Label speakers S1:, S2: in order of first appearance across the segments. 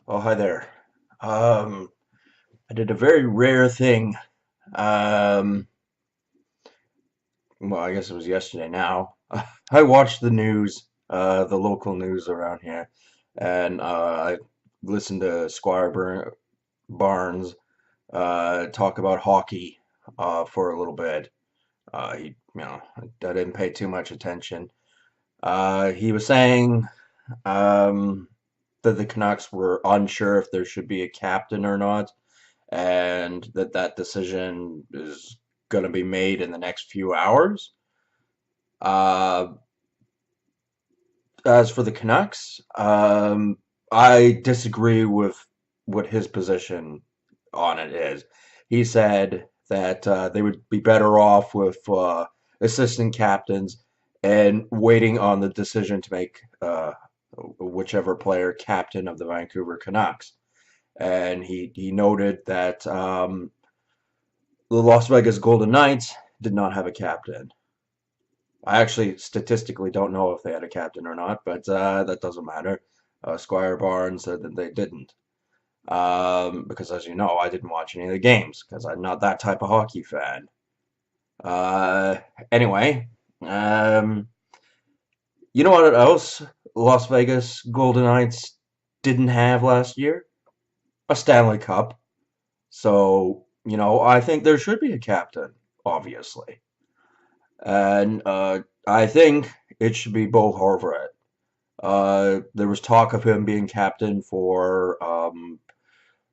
S1: Oh, hi there. I did a very rare thing. Um, well, I guess it was yesterday now. I watched the news, the local news around here, and I listened to Barnes talk about hockey for a little bit. I didn't pay too much attention. He was saying um, that the Canucks were unsure if there should be a captain or not, and that decision is going to be made in the next few hours. Uh, as for the Canucks, I disagree with what his position on it is. He said that they would be better off with assistant captains and waiting on the decision to make whichever player captain of the Vancouver Canucks. And he noted that the Las Vegas Golden Knights did not have a captain. I actually statistically don't know if they had a captain or not, but that doesn't matter. Squire Barnes said that they didn't. Because as you know, I didn't watch any of the games because I'm not that type of hockey fan. Uh, anyway, um, you know what else Las Vegas Golden Knights didn't have last year? A Stanley Cup. So, I think there should be a captain, obviously. And I think it should be Bo Horvat. There was talk of him being captain for,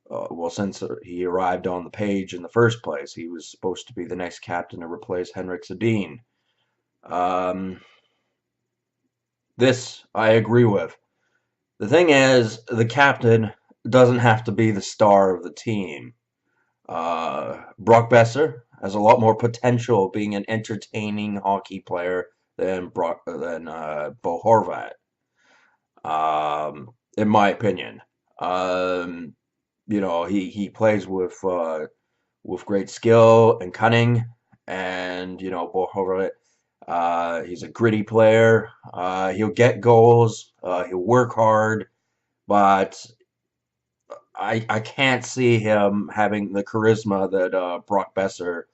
S1: well, since he arrived on the page in the first place. He was supposed to be the next captain to replace Henrik Sedin. Um, this I agree with. The thing is, the captain doesn't have to be the star of the team. Brock Besser has a lot more potential of being an entertaining hockey player than Bo Horvat, in my opinion. Um, he plays with great skill and cunning, and Bo Horvat, he's a gritty player. He'll get goals. He'll work hard, but I can't see him having the charisma that Brock Besser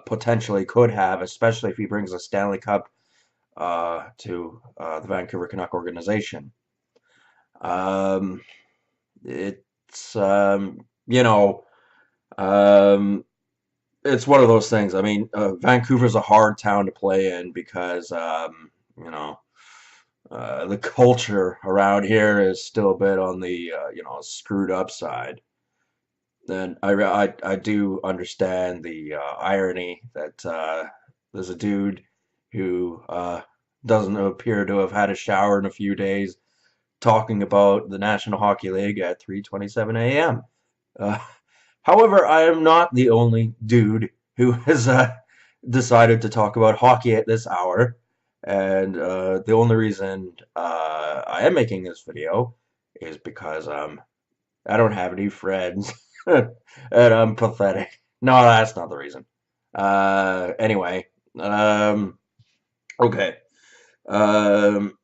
S1: potentially could have, especially if he brings a Stanley Cup to the Vancouver Canuck organization. Um, it's um, it's one of those things. I mean, Vancouver's a hard town to play in because you know the culture around here is still a bit on the screwed up side. Then I do understand the irony that there's a dude who doesn't appear to have had a shower in a few days talking about the National Hockey League at 3:27 a.m. Uh, however, I am not the only dude who has decided to talk about hockey at this hour, and the only reason I am making this video is because I don't have any friends. And I'm pathetic. No, that's not the reason. Anyway, um, okay. Um,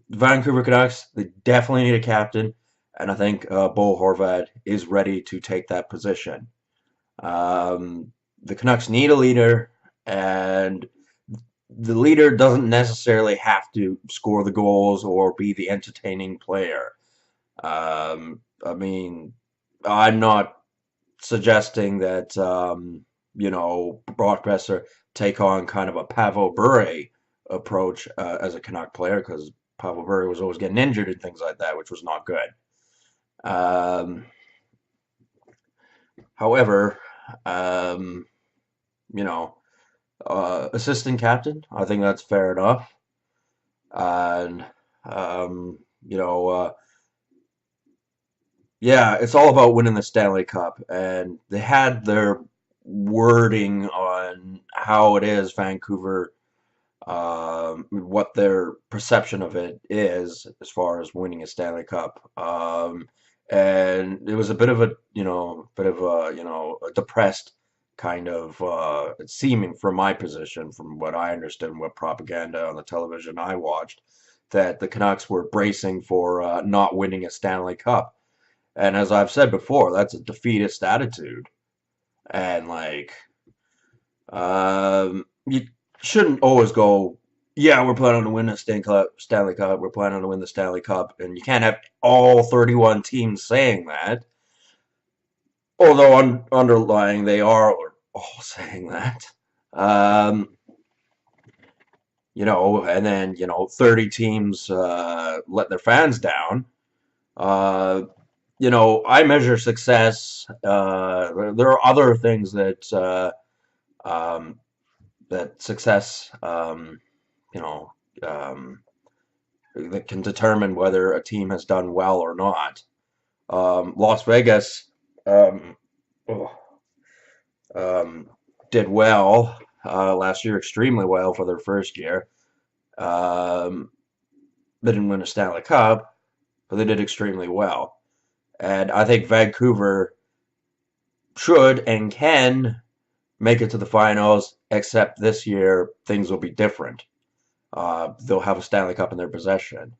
S1: Vancouver Canucks, they definitely need a captain, and I think Bo Horvat is ready to take that position. The Canucks need a leader, and the leader doesn't necessarily have to score the goals or be the entertaining player. I mean, I'm not suggesting that Brock Besser take on kind of a Pavel Bure approach as a Canuck player because Pavel Bure was always getting injured and things like that, which was not good. Um, however, um, you know, assistant captain, I think that's fair enough. And um, you know, yeah, it's all about winning the Stanley Cup, and they had their wording on how it is Vancouver, what their perception of it is as far as winning a Stanley Cup. And it was a bit of a depressed kind of seeming from my position, from what I understood, and what propaganda on the television I watched. that the Canucks were bracing for not winning a Stanley Cup. And as I've said before, that's a defeatist attitude. And like, you shouldn't always go, yeah, we're planning to win the Stanley Cup. We're planning to win the Stanley Cup, and you can't have all 31 teams saying that. Although underlying, they are all saying that. Um, and then 30 teams let their fans down. Uh, I measure success. There are other things um, that success, you know, um, that can determine whether a team has done well or not. Las Vegas um, oh, um, did well last year, extremely well for their first year. Um, they didn't win a Stanley Cup, but they did extremely well. And I think Vancouver should and can make it to the finals, except this year things will be different. They'll have a Stanley Cup in their possession.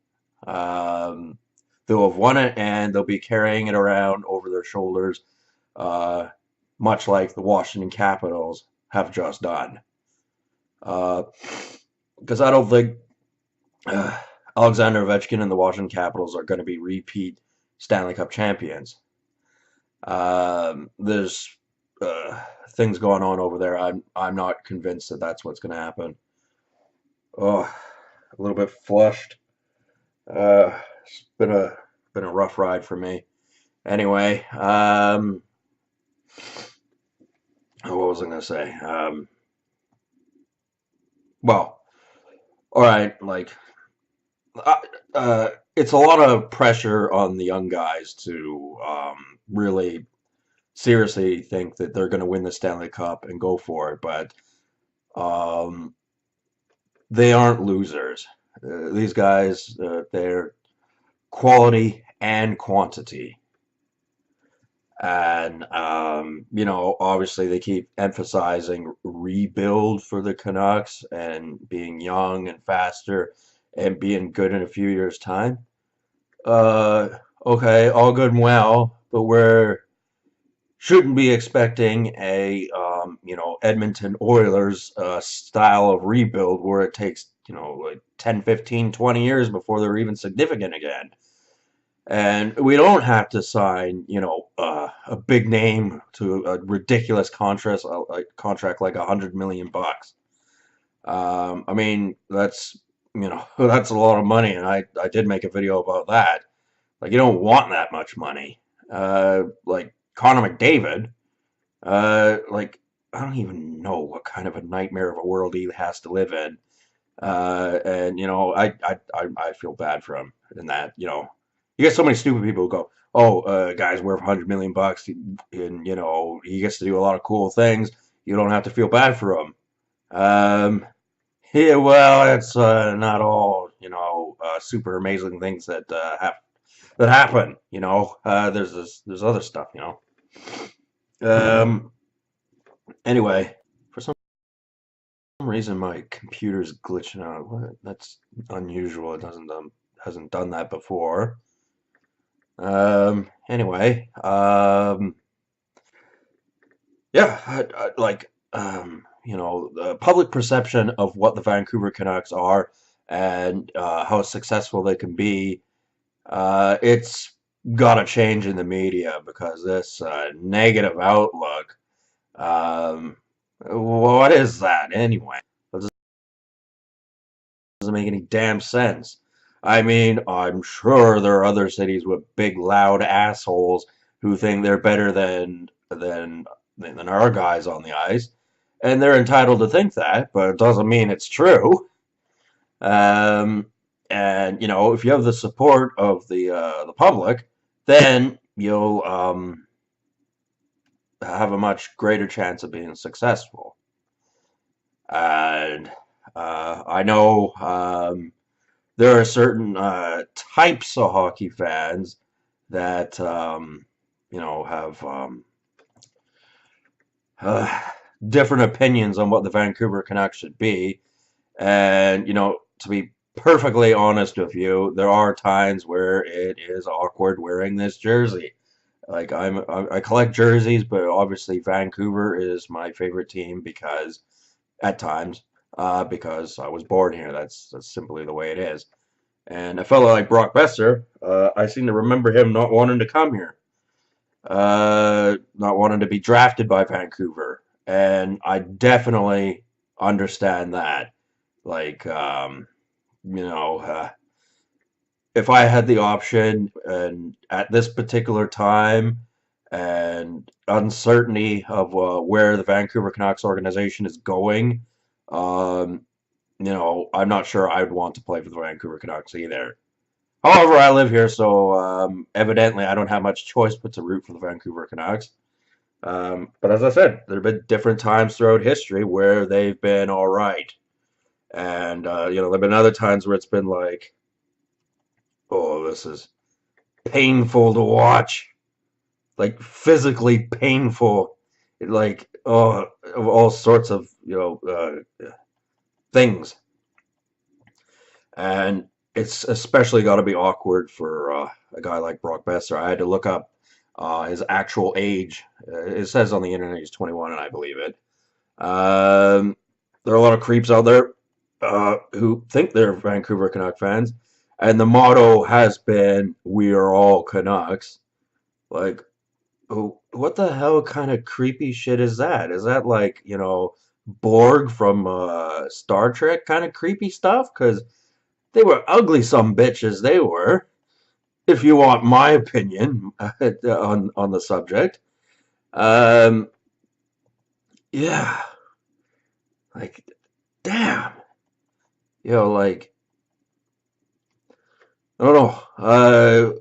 S1: Um, they'll have won it, and they'll be carrying it around over their shoulders, uh, much like the Washington Capitals have just done. Because I don't think uh, Alexander Ovechkin and the Washington Capitals are going to be repeat Stanley Cup champions. There's things going on over there. I'm not convinced that that's what's going to happen. Oh, a little bit flushed. It's been a rough ride for me. Anyway, what was I going to say? Well, all right, like uh, it's a lot of pressure on the young guys to really seriously think that they're going to win the Stanley Cup and go for it, but um, they aren't losers. These guys, they're quality and quantity. And, obviously they keep emphasizing rebuild for the Canucks and being young and faster and being good in a few years' time. Uh, okay, all good and well, but we're shouldn't be expecting a Edmonton Oilers style of rebuild where it takes like 10, 15, 20 years before they're even significant again. And we don't have to sign a big name to a ridiculous contract like $100 million. I mean, that's that's a lot of money, and I did make a video about that. Like, you don't want that much money. Like Connor McDavid, like, I don't even know what kind of a nightmare of a world he has to live in. And I feel bad for him in that. You get so many stupid people who go, "Oh, guy's worth $100 million, and he gets to do a lot of cool things. You don't have to feel bad for him." Yeah, well, it's not all super amazing things that happen. There's other stuff. Um. Anyway, for some reason my computer's glitching out. What? That's unusual. It hasn't done that before. Anyway, yeah, the public perception of what the Vancouver Canucks are and how successful they can be, it's got to change in the media because this negative outlook, um, what is that anyway? It doesn't make any damn sense. I mean, I'm sure there are other cities with big, loud assholes who think they're better than our guys on the ice, and they're entitled to think that, but it doesn't mean it's true. Um, and if you have the support of the public, then you'll have a much greater chance of being successful. And I know there are certain types of hockey fans that have uh, different opinions on what the Vancouver Canucks should be. And to be perfectly honest with you, there are times where it is awkward wearing this jersey. Like I collect jerseys, but obviously Vancouver is my favorite team because at times, because I was born here. That's simply the way it is. And a fellow like Brock Besser, I seem to remember him not wanting to come here, not wanting to be drafted by Vancouver, and I definitely understand that. Like, you know, if I had the option and at this particular time and uncertainty of where the Vancouver Canucks organization is going, um, I'm not sure I'd want to play for the Vancouver Canucks either. However, I live here, so evidently I don't have much choice but to root for the Vancouver Canucks. But as I said, there have been different times throughout history where they've been all right. And, there have been other times where it's been like, oh, this is painful to watch. Like, physically painful. Like, oh, of all sorts of, things. And it's especially got to be awkward for a guy like Brock Besser. I had to look up his actual age. It says on the internet he's 21, and I believe it. There are a lot of creeps out there who think they're Vancouver Canuck fans, and the motto has been "We are all Canucks." Like, what the hell kind of creepy shit is that? Is that like, Borg from Star Trek kind of creepy stuff? Because they were ugly some bitches, they were. If you want my opinion on the subject. Um, yeah, like, damn. Like, I don't know.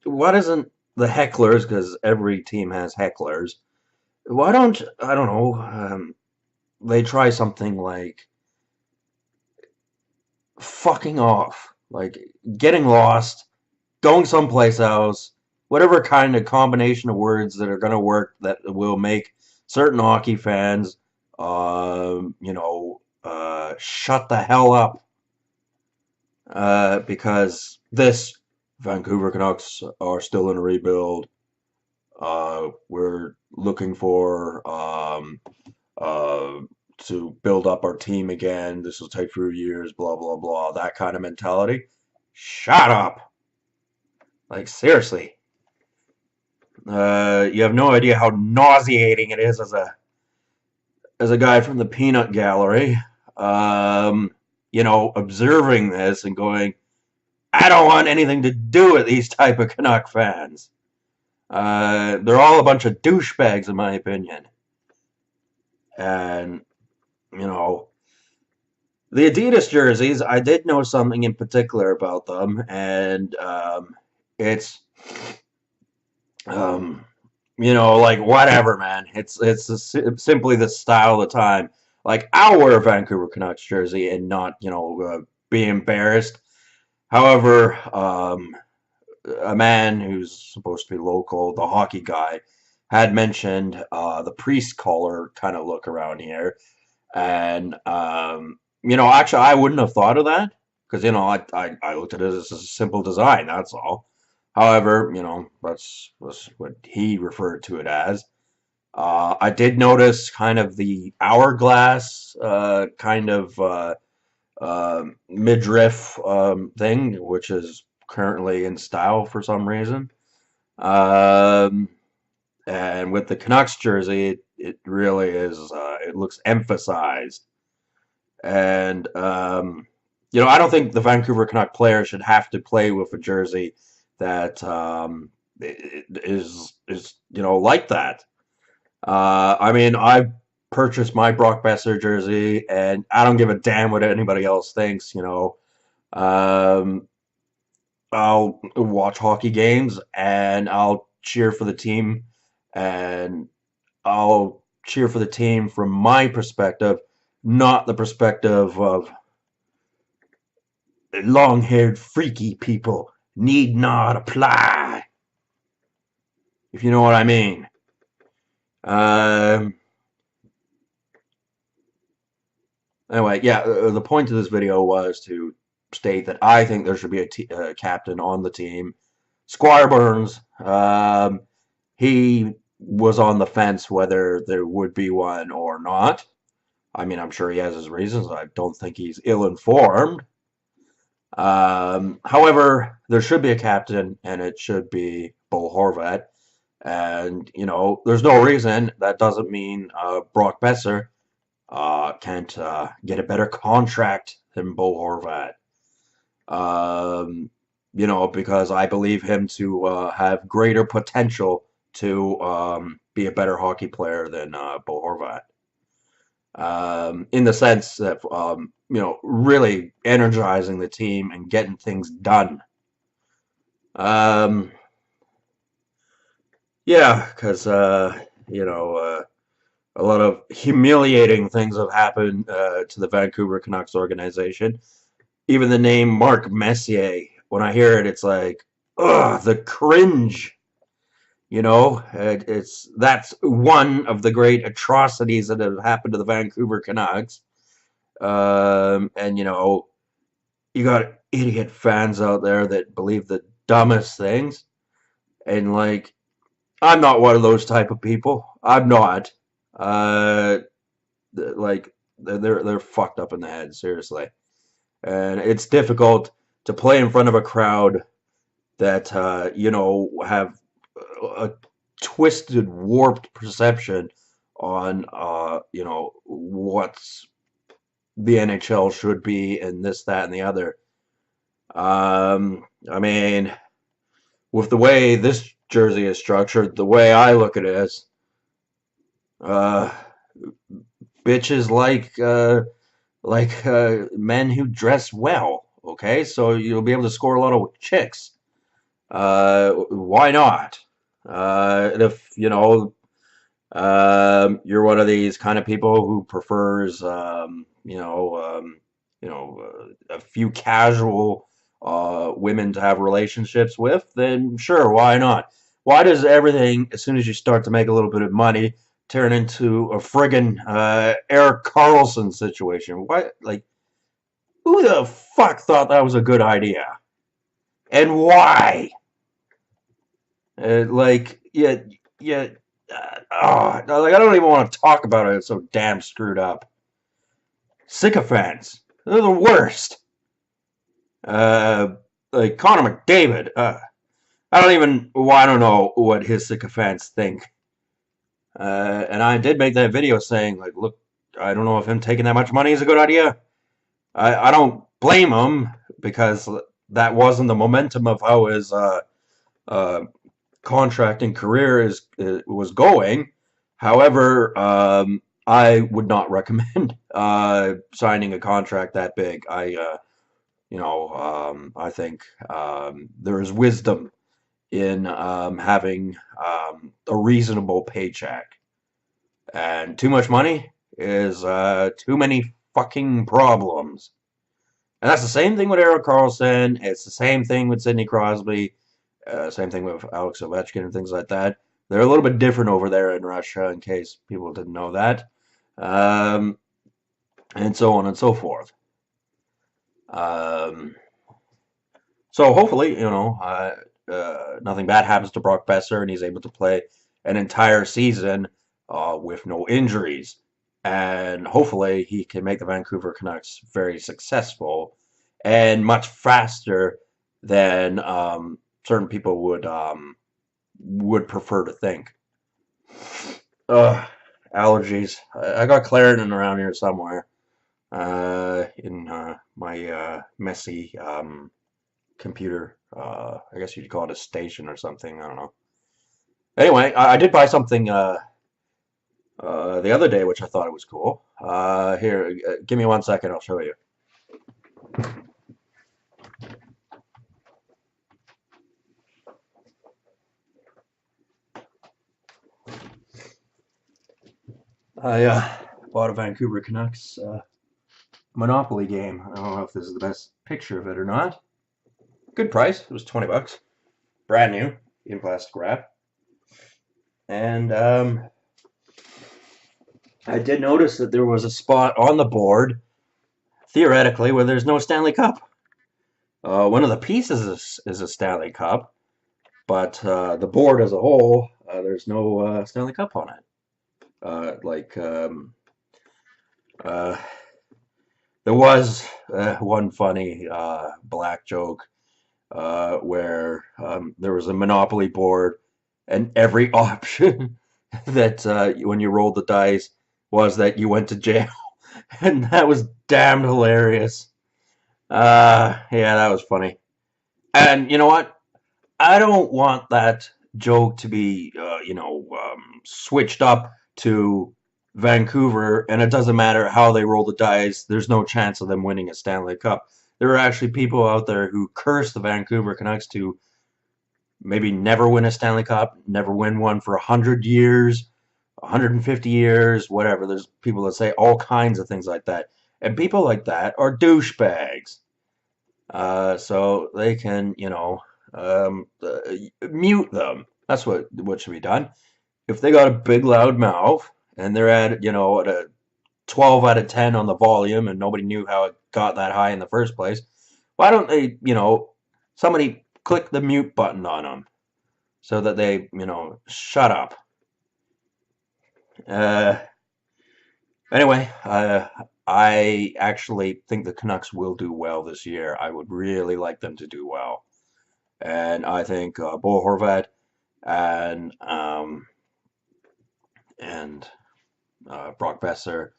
S1: What isn't the hecklers, because every team has hecklers, why don't, I don't know, they try something like fucking off, like getting lost, going someplace else, whatever kind of combination of words that are going to work that will make certain hockey fans, shut the hell up. Because this Vancouver Canucks are still in a rebuild. We're looking for uh, to build up our team again. This will take a few years, blah, blah, blah. That kind of mentality. Shut up. Like, seriously. You have no idea how nauseating it is as a guy from the peanut gallery, observing this and going, I don't want anything to do with these type of Canuck fans. They're all a bunch of douchebags, in my opinion. And, the Adidas jerseys, I did know something in particular about them, and it's, like whatever, man. Simply the style of the time. Like, I'll wear a Vancouver Canucks jersey and not, be embarrassed. However, a man who's supposed to be local, the hockey guy, had mentioned the priest collar kind of look around here. And, actually, I wouldn't have thought of that because, I looked at it as a simple design, that's all. However, that's what he referred to it as. I did notice kind of the hourglass kind of midriff thing, which is currently in style for some reason. Um, and with the Canucks jersey, it really is. It looks emphasized, and I don't think the Vancouver Canuck player should have to play with a jersey that is like that. I mean, I purchased my Brock Besser jersey, and I don't give a damn what anybody else thinks. Um, I'll watch hockey games and I'll cheer for the team, and I'll cheer for the team from my perspective, not the perspective of long-haired freaky people need not apply, if you know what I mean. Um, anyway, yeah, the point of this video was to state that I think there should be a captain on the team. Squire Burns, he was on the fence whether there would be one or not. I mean, I'm sure he has his reasons. I don't think he's ill-informed. However, there should be a captain, and it should be Bo Horvat. And, there's no reason that doesn't mean Brock Besser can't get a better contract than Bo Horvat. Because I believe him to have greater potential to be a better hockey player than Bo Horvat. In the sense that, really energizing the team and getting things done. Yeah, because, a lot of humiliating things have happened to the Vancouver Canucks organization. Even the name Mark Messier, when I hear it, it's like, ugh, the cringe. That's one of the great atrocities that have happened to the Vancouver Canucks. And you got idiot fans out there that believe the dumbest things. And I'm not one of those type of people. I'm not. They're fucked up in the head, seriously. And it's difficult to play in front of a crowd that have a twisted, warped perception on what's the NHL should be and this, that, and the other. I mean, with the way this jersey is structured, the way I look at it is, bitches like men who dress well. Okay, so you'll be able to score a lot of chicks. Why not? And if you're one of these kind of people who prefers, a few casual women to have relationships with, then sure, why not? Why does everything, as soon as you start to make a little bit of money, turn into a friggin' Eric Carlson situation? What, who the fuck thought that was a good idea? And why? Yeah, yeah. I don't even want to talk about it. It's so damn screwed up. Sycophants. They're the worst. Connor McDavid. I don't know what his sycophants think. And I did make that video saying, look, I don't know if him taking that much money is a good idea. I don't blame him because that wasn't the momentum of how his contracting career was going. However, I would not recommend signing a contract that big. I think there is wisdom in having a reasonable paycheck, and too much money is too many fucking problems. And that's the same thing with Eric Carlson. It's the same thing with Sidney Crosby. Same thing with Alex Ovechkin and things like that. They're a little bit different over there in Russia, in case people didn't know that. And so on and so forth. So hopefully, nothing bad happens to Brock Besser and he's able to play an entire season with no injuries. And hopefully he can make the Vancouver Canucks very successful and much faster than certain people would prefer to think. Allergies. I got Claritin around here somewhere in my messy computer. I guess you'd call it a station or something. I don't know. Anyway, I did buy something the other day, which I thought it was cool. Here, give me 1 second. I'll show you. I bought a Vancouver Canucks Monopoly game. I don't know if this is the best picture of it or not. Good price. It was $20. Brand new in plastic wrap. And I did notice that there was a spot on the board, theoretically, where there's no Stanley Cup. One of the pieces is a Stanley Cup, but the board as a whole, there's no Stanley Cup on it. Like uh, there was one funny black joke where there was a Monopoly board, and every option that when you rolled the dice was that you went to jail, and that was damn hilarious. Yeah, that was funny. And you know what? I don't want that joke to be, switched up to Vancouver, and it doesn't matter how they roll the dice. There's no chance of them winning a Stanley Cup. There are actually people out there who curse the Vancouver Canucks to maybe never win a Stanley Cup, never win one for 100 years, 150 years, whatever. There's people that say all kinds of things like that. And people like that are douchebags. So they can, mute them. That's what should be done. If they got a big loud mouth and they're at a 12 out of 10 on the volume and nobody knew how it got that high in the first place, why don't they, somebody click the mute button on them so that they, shut up. Uh, anyway, I actually think the Canucks will do well this year. I would really like them to do well. And I think Bo Horvat and and Brock Besser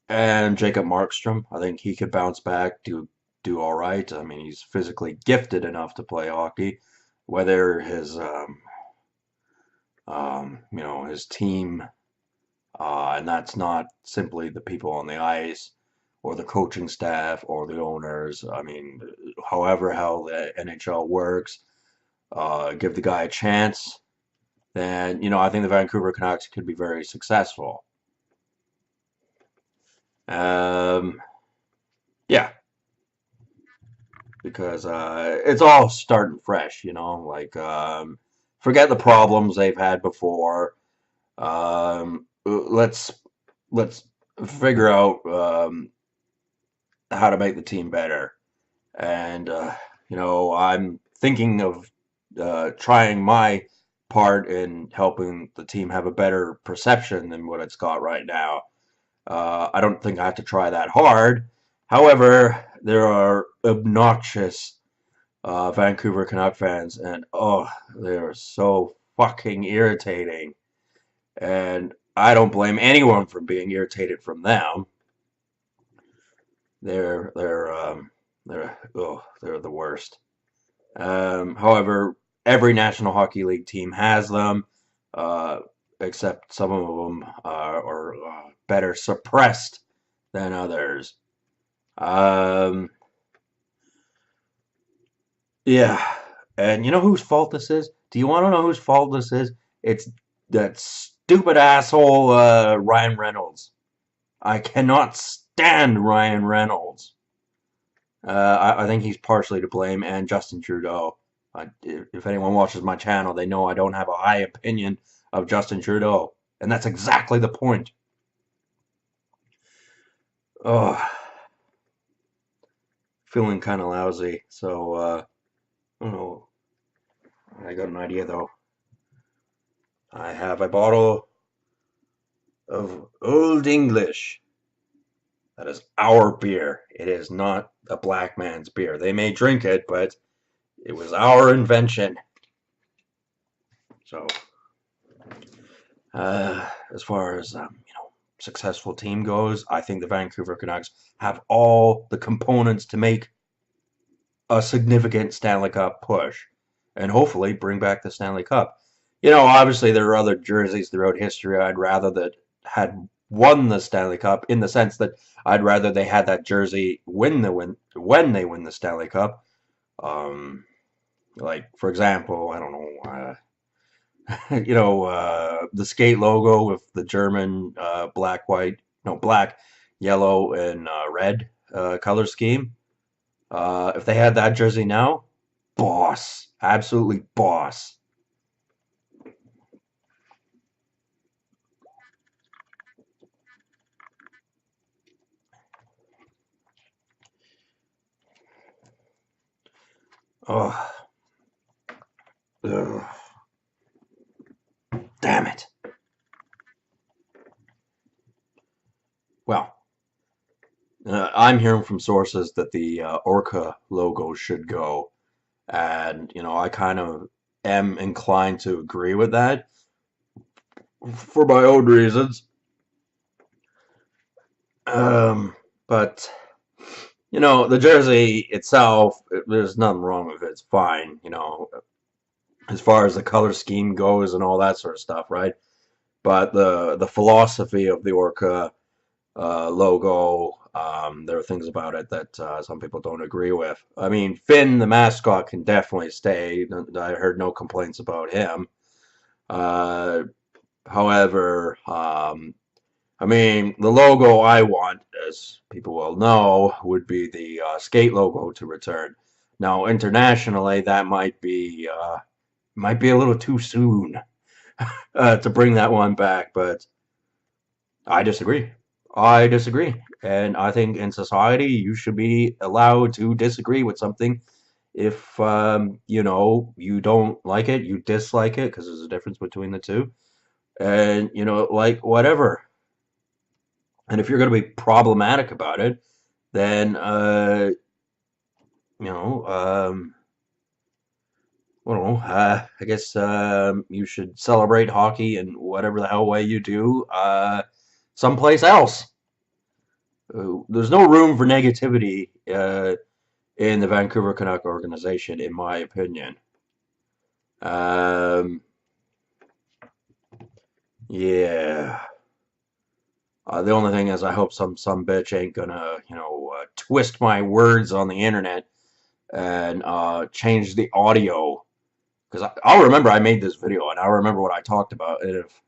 S1: and Jacob Markstrom. I think he could bounce back, do all right. I mean, he's physically gifted enough to play hockey. Whether his team, and that's not simply the people on the ice or the coaching staff or the owners. I mean, however how the NHL works, give the guy a chance. Then I think the Vancouver Canucks could be very successful. Um, yeah, because it's all starting fresh, like forget the problems they've had before. Let's figure out how to make the team better. And I'm thinking of trying my part in helping the team have a better perception than what it's got right now. I don't think I have to try that hard. However, there are obnoxious Vancouver Canuck fans, and oh, they're so fucking irritating. And I don't blame anyone for being irritated from them. They're they're um, they're the worst. However, every National Hockey League team has them, uh, except some of them are better suppressed than others. Um, yeah, and you know whose fault this is? Do you want to know whose fault this is? It's that stupid asshole Ryan Reynolds. I cannot stand Ryan Reynolds. I think he's partially to blame, and Justin Trudeau. If anyone watches my channel, they know I don't have a high opinion of Justin Trudeau, and that's exactly the point. Oh, feeling kind of lousy. So I don't know. I got an idea though. I have a bottle of Old English. That is our beer. It is not a black man's beer. They may drink it, but it was our invention. So, as far as successful team goes, I think the Vancouver Canucks have all the components to make a significant Stanley Cup push, and hopefully bring back the Stanley Cup. Obviously there are other jerseys throughout history I'd rather that had won the Stanley Cup, in the sense that I'd rather they had that jersey when they win the Stanley Cup. Um, like for example, I don't know, the skate logo with the German black, white, no, black, yellow, and red color scheme. If they had that jersey now, boss, absolutely boss. Oh, ugh, damn it. Well, I'm hearing from sources that the Orca logo should go, and I kind of am inclined to agree with that for my own reasons. But the jersey itself, there's nothing wrong with it. It's fine, as far as the color scheme goes and all that sort of stuff, right? But the philosophy of the Orca logo, there are things about it that some people don't agree with. I mean, Finn, the mascot, can definitely stay. I heard no complaints about him. Uh, However, I mean, the logo I want, as people will know, would be the skate logo to return. Now, internationally, that might be a little too soon to bring that one back, but I disagree. I disagree, and I think in society you should be allowed to disagree with something. If you don't like it, you dislike it, because there's a difference between the two, and like whatever. And if you're going to be problematic about it, then you know, I don't know. I guess you should celebrate hockey in whatever the hell way you do, someplace else. There's no room for negativity in the Vancouver Canuck organization, in my opinion. Um, yeah. The only thing is, I hope some bitch ain't gonna, twist my words on the internet and change the audio, because I'll remember I made this video and I'll remember what I talked about. And if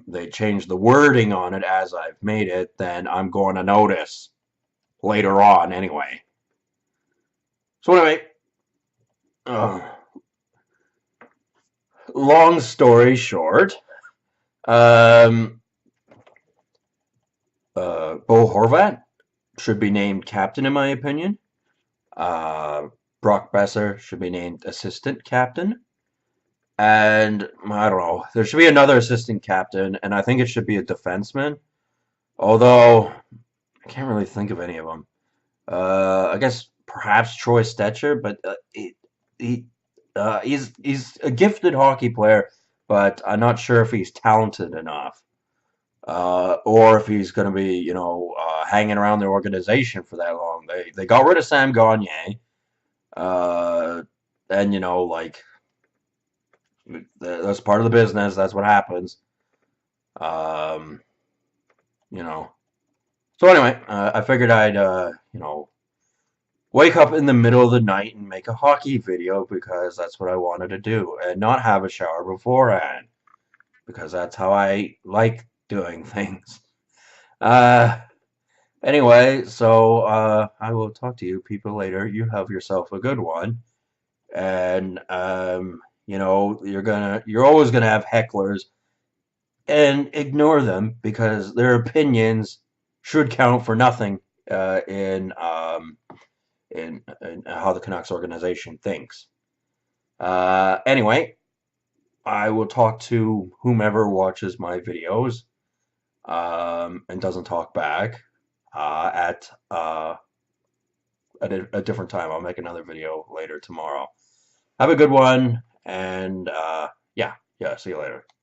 S1: they change the wording on it as I've made it, then I'm going to notice later on anyway. So anyway, uh, long story short, um, Bo Horvat should be named captain, in my opinion. Uh, Brock Besser should be named assistant captain. And I don't know, there should be another assistant captain, and I think it should be a defenseman. Although I can't really think of any of them. I guess perhaps Troy Stetcher, but he's a gifted hockey player, but I'm not sure if he's talented enough, or if he's going to be, hanging around the organization for that long. They got rid of Sam Gagne, uh, and like that's part of the business. That's what happens. Um, you know. So anyway, I figured I'd wake up in the middle of the night and make a hockey video, because that's what I wanted to do, and not have a shower beforehand, because that's how I like doing things. Uh, Anyway, so I will talk to you people later. You have yourself a good one, and you're always gonna have hecklers, and ignore them, because their opinions should count for nothing in how the Canucks organization thinks. Anyway, I will talk to whomever watches my videos, and doesn't talk back, at a different time. I'll make another video later tomorrow. Have a good one, and yeah, see you later.